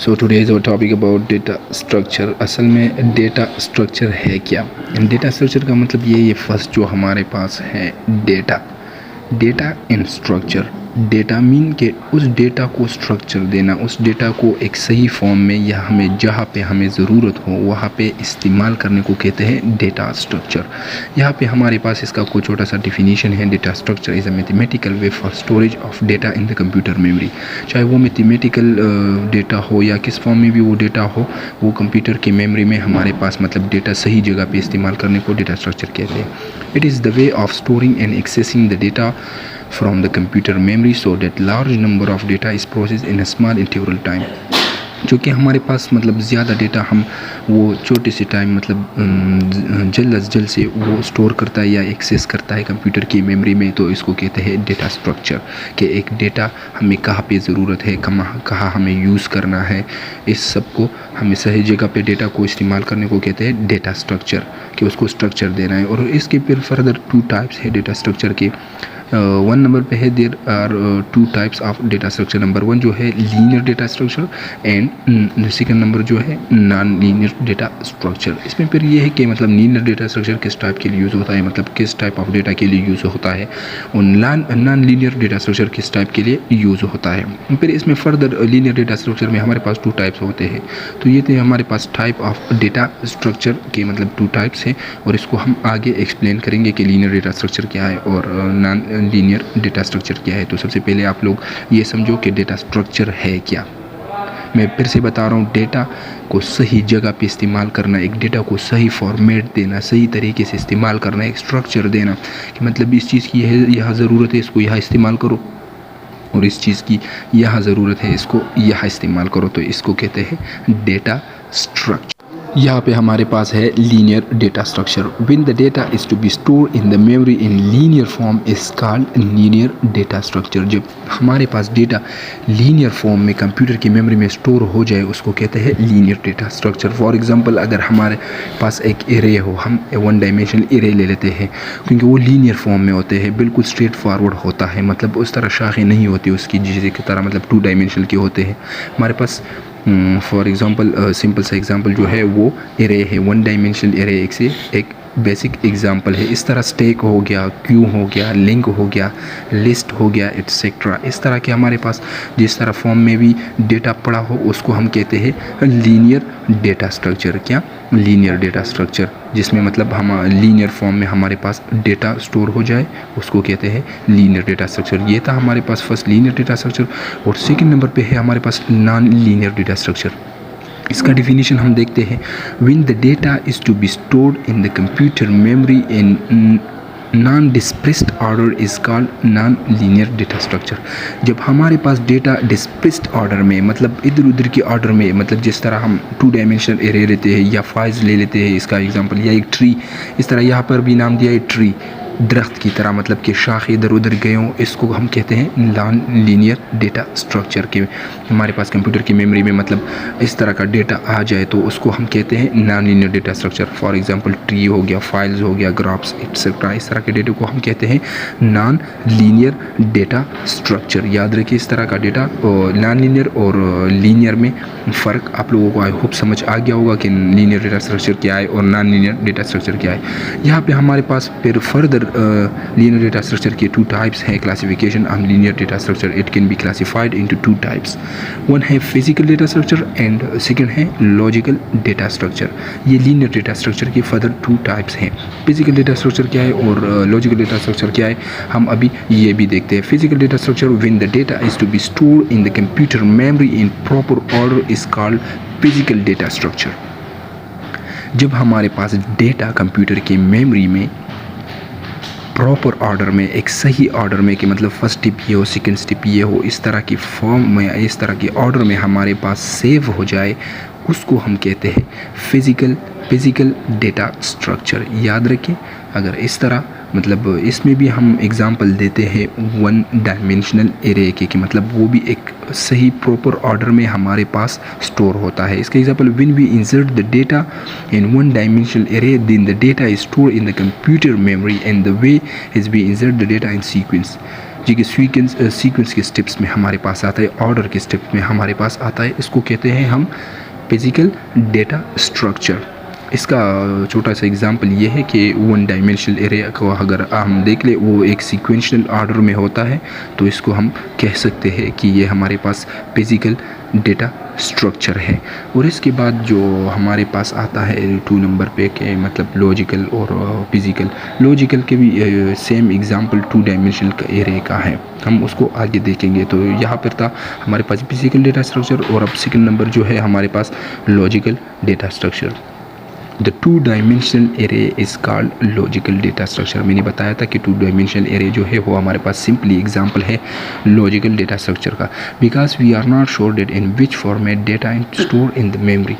So today is our topic about data structure. असल में data structure है क्या? डेटा स्ट्रक्चर का मतलब ये फर्स्ट जो हमारे पास है डेटा इन स्ट्रक्चर। डेटा मीन के उस डेटा को स्ट्रक्चर देना, उस डेटा को एक सही फॉर्म में या हमें जहाँ पे हमें ज़रूरत हो वहाँ पे इस्तेमाल करने को कहते हैं डेटा स्ट्रक्चर। यहाँ पे हमारे पास इसका कोई छोटा सा डिफिनीशन है। Data structure is a mathematical way for storage of data in the computer memory. चाहे वो मैथमेटिकल डेटा हो या किस फॉर्म में भी वो डेटा हो, वो कंप्यूटर की मेमोरी में हमारे पास मतलब डेटा सही जगह पे इस्तेमाल करने को डेटा स्ट्रक्चर कहते हैं। It is the way of storing and accessing the data from the computer memory so that large number of data is processed in a small interval time। जो कि हमारे पास मतलब ज़्यादा डेटा हम वो छोटे से टाइम मतलब जल्द अज जल्द से वो स्टोर करता है या एक्सेस करता है कंप्यूटर की मेमोरी में, तो इसको कहते हैं डेटा स्ट्रक्चर। कि एक डेटा हमें कहाँ पे ज़रूरत है, कहाँ हमें यूज़ करना है, इस सब को हमें सही जगह पे डेटा को इस्तेमाल करने को कहते हैं डेटा स्ट्रक्चर, कि उसको स्ट्रक्चर देना है। और इसके फिर फर्दर 2 टाइप्स है डेटा स्ट्रक्चर के। 1 नंबर पे है there are 2 types of data structure. Number 1 जो है linear data structure and second number जो है नॉन लीनियर डेटा स्ट्रक्चर। इसमें फिर ये है कि मतलब लीनियर डेटा स्ट्रक्चर किस टाइप के लिए यूज़ होता है, मतलब किस टाइप ऑफ डेटा के लिए यूज़ होता है, और नॉन लीनियर डेटा स्ट्रक्चर किस टाइप के लिए यूज़ होता है। फिर इसमें फर्दर लीनियर डेटा स्ट्रक्चर में हमारे पास 2 टाइप्स होते हैं। तो ये थे हमारे पास टाइप ऑफ डेटा स्ट्रक्चर के मतलब 2 टाइप्स हैं, और इसको हम आगे एक्सप्लेन करेंगे कि लीनियर डेटा स्ट्रक्चर क्या है और नॉन लीनियर डेटा स्ट्रक्चर क्या है। तो सबसे पहले आप लोग ये समझो कि डेटा स्ट्रक्चर है क्या। मैं फिर से बता रहा हूँ, डेटा को सही जगह पे इस्तेमाल करना, एक डेटा को सही फॉर्मेट देना, सही तरीके से इस्तेमाल करना, एक स्ट्रक्चर देना कि मतलब इस चीज़ की है यहाँ ज़रूरत है, इसको यहाँ इस्तेमाल करो, और इस चीज़ की यहाँ ज़रूरत है, इसको यहाँ इस्तेमाल करो, तो इसको कहते हैं डेटा स्ट्रक्चर। यहाँ पे हमारे पास है linear data structure. When the data is to be store in the memory in linear form is called linear data structure. जब हमारे पास डेटा लीनियर फॉर्म में कंप्यूटर की मेमोरी में स्टोर हो जाए उसको कहते हैं linear data structure. For example, अगर हमारे पास एक एरे हो, हम 1 डायमेंशनल एरे ले लेते हैं, क्योंकि वो लीनियर फॉर्म में होते हैं, बिल्कुल स्ट्रेट फॉरवर्ड होता है, मतलब उस तरह शाखें नहीं होती उसकी जिसे की तरह मतलब 2 डायमेंशनल के होते हैं। हमारे पास फॉर एग्ज़ाम्पल सिंपल सा एग्ज़ाम्पल जो है वो एरे है, 1 डायमेंशनल एरे एक बेसिक एग्ज़ाम्पल है। इस तरह स्टैक हो गया, क्यू हो गया, लिंक हो गया, लिस्ट हो गया, एटसेट्रा। इस तरह के हमारे पास जिस तरह फॉर्म में भी डेटा पड़ा हो उसको हम कहते हैं लीनियर डेटा स्ट्रक्चर। क्या? लीनियर डेटा स्ट्रक्चर, जिसमें मतलब हम लीनियर फॉर्म में हमारे पास डेटा स्टोर हो जाए उसको कहते हैं लीनियर डेटा स्ट्रक्चर। ये था हमारे पास फर्स्ट लीनियर डेटा स्ट्रक्चर। और सेकंड नंबर पे है हमारे पास नॉन लीनियर डेटा स्ट्रक्चर। इसका डिफिनीशन हम देखते हैं। When the data is to be stored in the computer memory in non displaced order is called non linear data structure. जब हमारे पास डेटा डिस्प्लेस्ड ऑर्डर में, मतलब इधर उधर के ऑर्डर में, मतलब जिस तरह हम 2 डायमेंशनल एरे लेते हैं या फाइल्स ले लेते हैं इसका एग्जांपल, या एक ट्री, इस तरह यहाँ पर भी नाम दिया है ट्री, दरख्त की तरह, मतलब कि शाख इधर उधर गए हों, इसको हम कहते हैं नॉन लीनियर डेटा स्ट्रक्चर। के हमारे पास कंप्यूटर की मेमोरी में मतलब इस तरह का डेटा आ जाए तो उसको हम कहते हैं non linear data structure. For example tree हो गया, फाइल्स हो गया, ग्राफ्स एटसेट्रा, इस तरह के डेटा को हम कहते हैं नॉन लीनियर डेटा स्ट्रक्चर। याद रखिए, इस तरह का डेटा नॉन लीनियर और लीनियर में फ़र्क आप लोगों को आई होप समझ आ गया होगा कि लीनियर डेटा स्ट्रक्चर क्या है और नॉन लीनियर डेटा स्ट्रक्चर क्या है। यहाँ पे हमारे पास फिर फर्दर लीनियर डेटा स्ट्रक्चर के 2 टाइप्स हैं। Classification of linear data structure, it can be classified into 2 types. 1 है physical data structure and second है लॉजिकल डेटा स्ट्रक्चर। ये लीनियर डेटा स्ट्रक्चर के फर्दर 2 टाइप्स हैं। फिजिकल डेटा स्ट्रक्चर क्या है और लॉजिकल डेटा स्ट्रक्चर क्या है, हम अभी ये भी देखते हैं। Physical data structure, when the data is to be stored in the computer memory in proper order is called physical data structure. जब हमारे पास डेटा कंप्यूटर की मेमोरी में प्रॉपर ऑर्डर में, एक सही ऑर्डर में, कि मतलब फर्स्ट स्टेप ये हो, सेकंड स्टेप ये हो, इस तरह की फॉर्म में, इस तरह के ऑर्डर में हमारे पास सेव हो जाए, उसको हम कहते हैं फिजिकल डेटा स्ट्रक्चर। याद रखें, अगर इस तरह मतलब इसमें भी हम एग्जांपल देते हैं 1 डायमेंशनल एरे के, कि मतलब वो भी एक सही प्रॉपर ऑर्डर में हमारे पास स्टोर होता है। इसका example, when we insert the data in 1 dimensional array then the data is stored in the computer memory and the way is we insert the data in sequence. जी कि sequence के steps में हमारे पास आता है, ऑर्डर के steps में हमारे पास आता है। इसको कहते हैं हम फिजिकल डेटा स्ट्रक्चर। इसका छोटा सा एग्जांपल ये है कि वन डायमेंशनल एरे को अगर हम देख ले, वो एक सीक्वेंशियल ऑर्डर में होता है, तो इसको हम कह सकते हैं कि ये हमारे पास फिजिकल डेटा स्ट्रक्चर है। और इसके बाद जो हमारे पास आता है 2 नंबर पे के मतलब लॉजिकल और फिजिकल। लॉजिकल के भी सेम एग्जांपल 2 डायमेंशनल का एरे का है, हम उसको आगे देखेंगे। तो यहाँ पर था हमारे पास फिजिकल डेटा स्ट्रक्चर, और अब सेकंड नंबर जो है हमारे पास logical data structure. The 2 dimensional array is called logical data structure. मैंने बताया था कि 2 डायमेंशनल एरे जो है वो हमारे पास सिंपली एग्जांपल है लॉजिकल डेटा स्ट्रक्चर का। Because we are not sure that in which format data is store in the memory,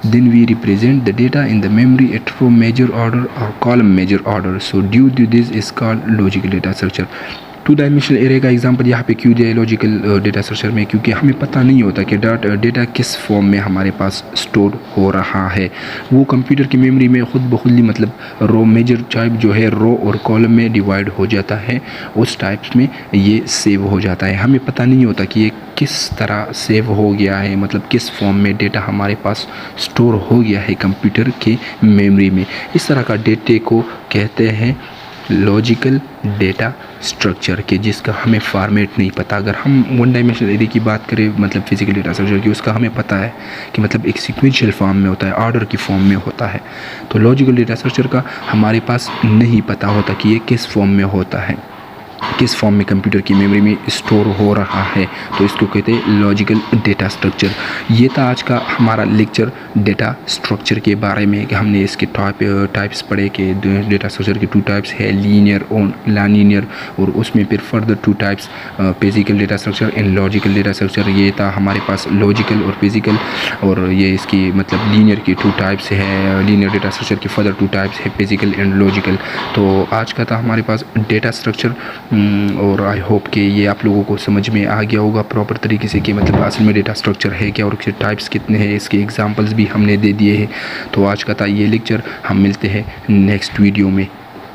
then we represent the data in the memory at row measure order or column measure order. So due to this is called logical data structure. 2 dimensional array का example यहाँ पे क्यों दिया है logical data structure में, क्योंकि हमें पता नहीं होता कि डेटा किस फॉर्म में हमारे पास स्टोर हो रहा है। वो कंप्यूटर की मेमोरी में खुद ब खुद मतलब रो मेजर टाइप जो है रो और कॉलम में डिवाइड हो जाता है, उस टाइप्स में ये सेव हो जाता है। हमें पता नहीं होता कि ये किस तरह सेव हो गया है, मतलब किस फॉर्म में डेटा हमारे पास स्टोर हो गया है कंप्यूटर के मेमोरी में। इस तरह का डेटे को कहते हैं लॉजिकल डेटा स्ट्रक्चर के, जिसका हमें फॉर्मेट नहीं पता। अगर हम वन डायमेंशनल एरे की बात करें मतलब फिजिकल डेटा स्ट्रक्चर की, उसका हमें पता है कि मतलब एक सीक्वेंशियल फॉर्म में होता है, ऑर्डर की फॉर्म में होता है। तो लॉजिकल डेटा स्ट्रक्चर का हमारे पास नहीं पता होता कि ये किस फॉर्म में होता है, किस फॉर्म में कंप्यूटर की मेमोरी में स्टोर हो रहा है, तो इसको कहते हैं लॉजिकल डेटा स्ट्रक्चर। ये था आज का हमारा लेक्चर डेटा स्ट्रक्चर के बारे में, कि हमने इसके टाइप्स पढ़े कि डेटा स्ट्रक्चर के 2 टाइप्स है, लीनियर और नॉन लीनियर, और उसमें फिर further 2 types physical data structure and logical data structure. ये था हमारे पास लॉजिकल और फिजिकल, और ये इसकी मतलब लीनियर की 2 टाइप्स है, लीनियर डेटा स्ट्रक्चर के फर्दर 2 टाइप्स है, फिजिकल एंड लॉजिकल। तो आज का था हमारे पास डेटा स्ट्रक्चर, और आई होप कि ये आप लोगों को समझ में आ गया होगा प्रॉपर तरीके से कि मतलब असल में डेटा स्ट्रक्चर है क्या और इसके टाइप्स कितने हैं, इसके एग्जांपल्स भी हमने दे दिए हैं। तो आज का था ये लेक्चर, हम मिलते हैं नेक्स्ट वीडियो में।